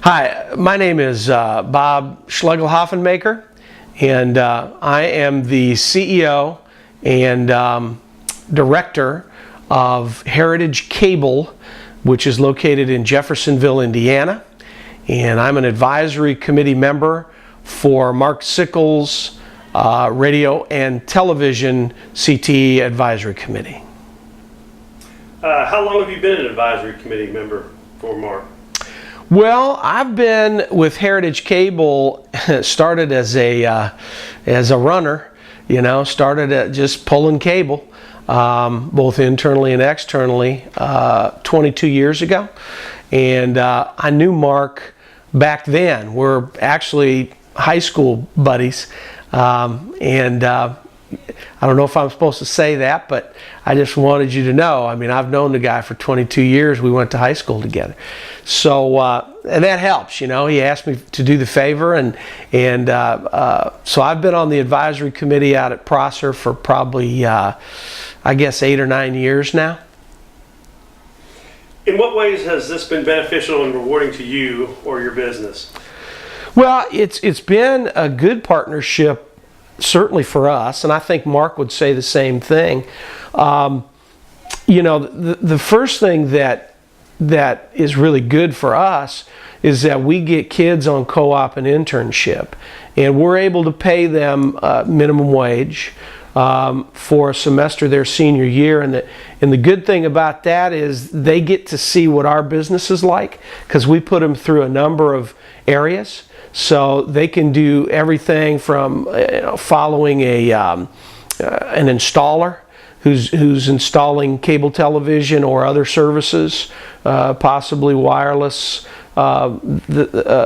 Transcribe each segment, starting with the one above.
Hi, my name is Bob Schlegelhoffinmaker, and I am the CEO and director of Heritage Cable, which is located in Jeffersonville, Indiana. And I'm an advisory committee member for Mark Sickles' Radio and Television CTE Advisory Committee. How long have you been an advisory committee member for Mark? Well, I've been with Heritage Cable, started as a runner, started at just pulling cable, both internally and externally, 22 years ago. And I knew Mark back then. We're actually high school buddies. I don't know if I'm supposed to say that, but I just wanted you to know. I mean, I've known the guy for 22 years. We went to high school together. So, and that helps, He asked me to do the favor. So I've been on the advisory committee out at Prosser for probably, I guess, 8 or 9 years now. In what ways has this been beneficial and rewarding to you or your business? Well, it's been a good partnership, certainly for us, and I think Mark would say the same thing. The first thing that is really good for us is that we get kids on co-op and internship, and we're able to pay them minimum wage for a semester their senior year. And the good thing about that is they get to see what our business is like, because we put them through a number of areas. So they can do everything from following an installer who's installing cable television or other services, possibly wireless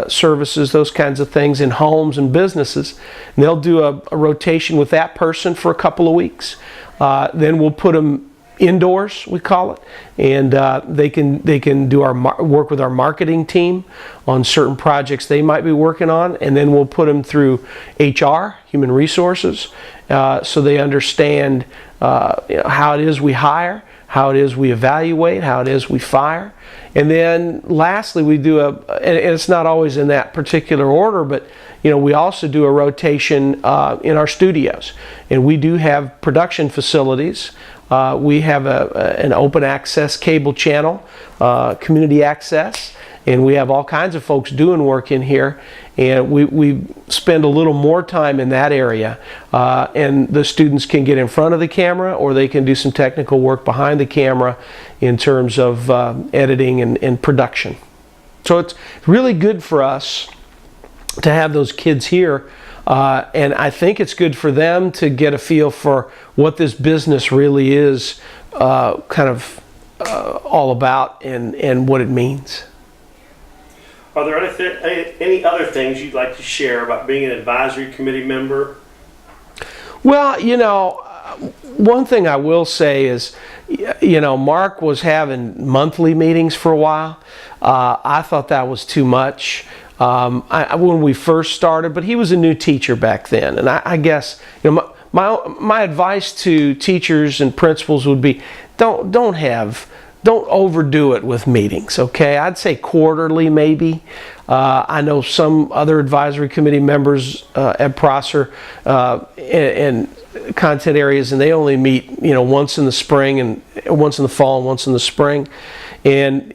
services, those kinds of things in homes and businesses. And they'll do a rotation with that person for a couple of weeks. Then we'll put them indoors, we call it, and they can do work with our marketing team on certain projects they might be working on, and then we'll put them through HR, human resources, so they understand how it is we hire, how it is we evaluate, how it is we fire. And then lastly, we do and it's not always in that particular order, but we also do a rotation in our studios, and we do have production facilities. We have an open access cable channel, community access, and we have all kinds of folks doing work in here, and we spend a little more time in that area, and the students can get in front of the camera, or they can do some technical work behind the camera in terms of editing and production. So it's really good for us to have those kids here. And I think it's good for them to get a feel for what this business really is all about and what it means. Are there any other things you'd like to share about being an advisory committee member? Well, one thing I will say is, Mark was having monthly meetings for a while. I thought that was too much. When we first started, but he was a new teacher back then, and I guess my advice to teachers and principals would be don't overdo it with meetings. Okay, I'd say quarterly maybe. I know some other advisory committee members at Prosser and content areas, and they only meet once in the spring and once in the fall and once in the spring, and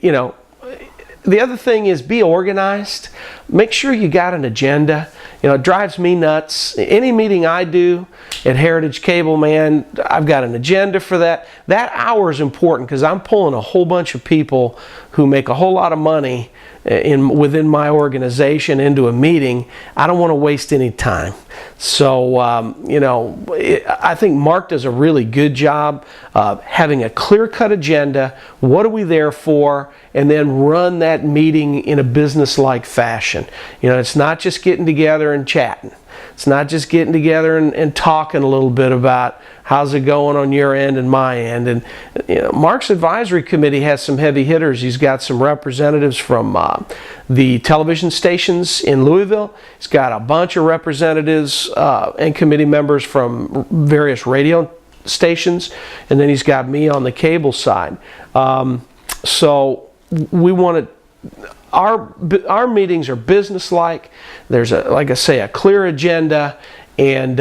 the other thing is be organized. Make sure you got an agenda. It drives me nuts. Any meeting I do at Heritage Cable, man, I've got an agenda for that. That hour is important because I'm pulling a whole bunch of people who make a whole lot of money within my organization into a meeting. I don't want to waste any time. So, I think Mark does a really good job having a clear-cut agenda. What are we there for? And then run that meeting in a business-like fashion. It's not just getting together and chatting. It's not just getting together and talking a little bit about how's it going on your end and my end. And Mark's advisory committee has some heavy hitters. He's got some representatives from the television stations in Louisville. He's got a bunch of representatives and committee members from various radio stations, and then he's got me on the cable side. So we want to our meetings are businesslike. There's like I say, a clear agenda, and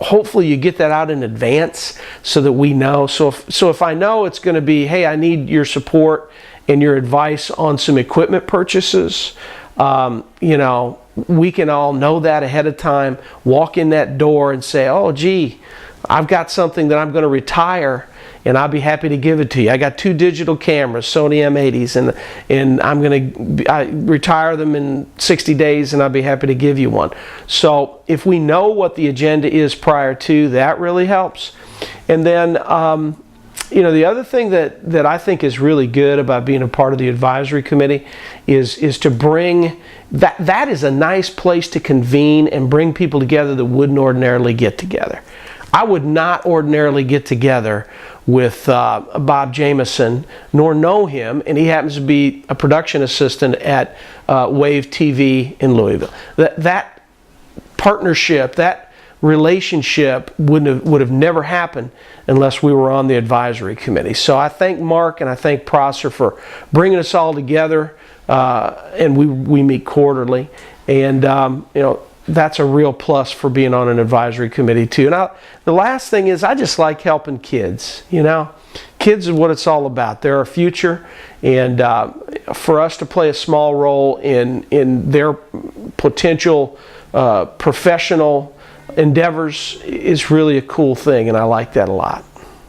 hopefully you get that out in advance so that we know. So if I know it's going to be, hey, I need your support and your advice on some equipment purchases, we can all know that ahead of time, walk in that door and say, oh, gee, I've got something that I'm going to retire, and I'll be happy to give it to you. I got 2 digital cameras, Sony M80s, and I'm going to retire them in 60 days, and I'll be happy to give you one. So if we know what the agenda is prior to, that really helps. And then, the other thing that I think is really good about being a part of the advisory committee is to bring, that is a nice place to convene and bring people together that wouldn't ordinarily get together. I would not ordinarily get together with Bob Jameson, nor know him, and he happens to be a production assistant at Wave TV in Louisville. That partnership, that relationship would have never happened unless we were on the advisory committee. So I thank Mark and I thank Prosser for bringing us all together, and we meet quarterly, and that's a real plus for being on an advisory committee too. And the last thing is, I just like helping kids. Kids is what it's all about. They're our future, and for us to play a small role in their potential professional endeavors is really a cool thing, and I like that a lot.